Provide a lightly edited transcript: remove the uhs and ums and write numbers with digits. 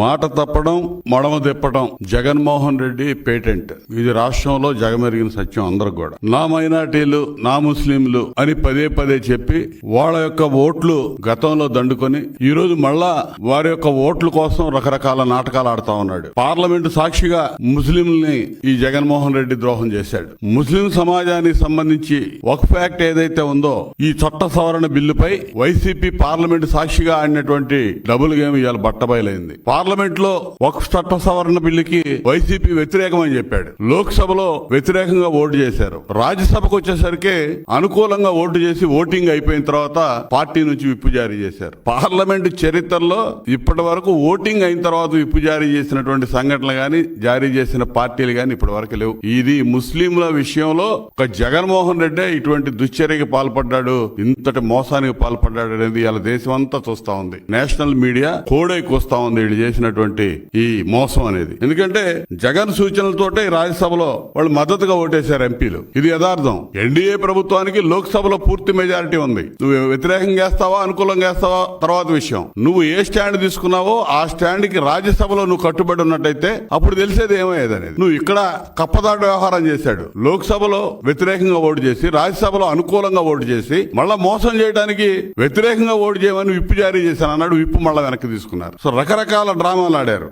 మాట తప్పడం, మడమ తిప్పడం జగన్మోహన్ రెడ్డి పేటెంట్. ఇది రాష్ట్రంలో జగమెరిగిన సత్యం అందరికి కూడా. నా మైనార్టీలు, నా ముస్లింలు అని పదే పదే చెప్పి వాళ్ళ యొక్క ఓట్లు గతంలో దండుకొని ఈ రోజు మళ్ళా వారి యొక్క ఓట్ల కోసం రకరకాల నాటకాలు ఆడుతా ఉన్నాడు. పార్లమెంటు సాక్షిగా ముస్లింల్ని ఈ జగన్మోహన్ రెడ్డి ద్రోహం చేశాడు. ముస్లిం సమాజానికి సంబంధించి వక్ఫ్ యాక్ట్ ఏదైతే ఉందో ఈ చట్ట సవరణ బిల్లుపై వైసీపీ పార్లమెంటు సాక్షిగా ఆడినటువంటి డబుల్ గేమ్ ఇవాళ బట్టబయలైంది. పార్లమెంట్ లో వక్ఫ్ చట్ట సవరణ బిల్లుకి వైసీపీ వ్యతిరేకమని చెప్పాడు. లోక్సభలో వ్యతిరేకంగా ఓటు చేశారు. రాజ్యసభకు వచ్చేసరికి అనుకూలంగా ఓటు చేసి ఓటింగ్ అయిపోయిన తర్వాత పార్టీ నుంచి విప్పు జారీ చేశారు. పార్లమెంటు చరిత్రలో ఇప్పటి వరకు ఓటింగ్ అయిన తర్వాత విప్పు జారీ చేసినటువంటి సంఘటనలు గాని, జారీ చేసిన పార్టీలు గాని ఇప్పటి వరకు లేవు. ఇది ముస్లింల విషయంలో ఒక జగన్మోహన్ రెడ్డి ఇటువంటి దుశ్చర్యకి పాల్పడ్డాడు, ఇంతటి మోసానికి పాల్పడ్డాడు అనేది ఇలా దేశం అంతా చూస్తా ఉంది. నేషనల్ మీడియా కోడైకి వస్తా ఉంది వీళ్ళు చేసినటువంటి ఈ మోసం అనేది. ఎందుకంటే జగన్ సూచనలతోటే రాజ్యసభలో వాళ్ళు మద్దతుగా ఓటేశారు ఎంపీలు. ఇది యథార్థం. ఎన్డీఏ ప్రభుత్వానికి లోక్సభలో పూర్తి మెజారిటీ ఉంది. నువ్వు వ్యతిరేకంగా వేస్తావా, అనుకూలంగా వేస్తావా తర్వాత విషయం. నువ్వు ఏ స్టాండ్ తీసుకున్నావో ఆ స్టాండ్ కి రాజ్యసభలో నువ్వు కట్టుబడి ఉన్నట్టయితే అప్పుడు తెలిసేది ఏమయ్యేది అనేది. నువ్వు ఇక్కడ కప్పదాట వ్యవహారం చేశాడు. లోక్సభలో వ్యతిరేకంగా ఓటు చేసి రాజ్యసభలో అనుకూలంగా ఓటు చేసి మళ్ళా మోసం చేయడానికి వ్యతిరేకంగా ఓటు చేయమని విప్పు జారీ చేశాను అన్నాడు. విప్పు మళ్ళా వెనక్కి తీసుకున్నారు. సో రకరకాల డ్రామాలు ఆడారు.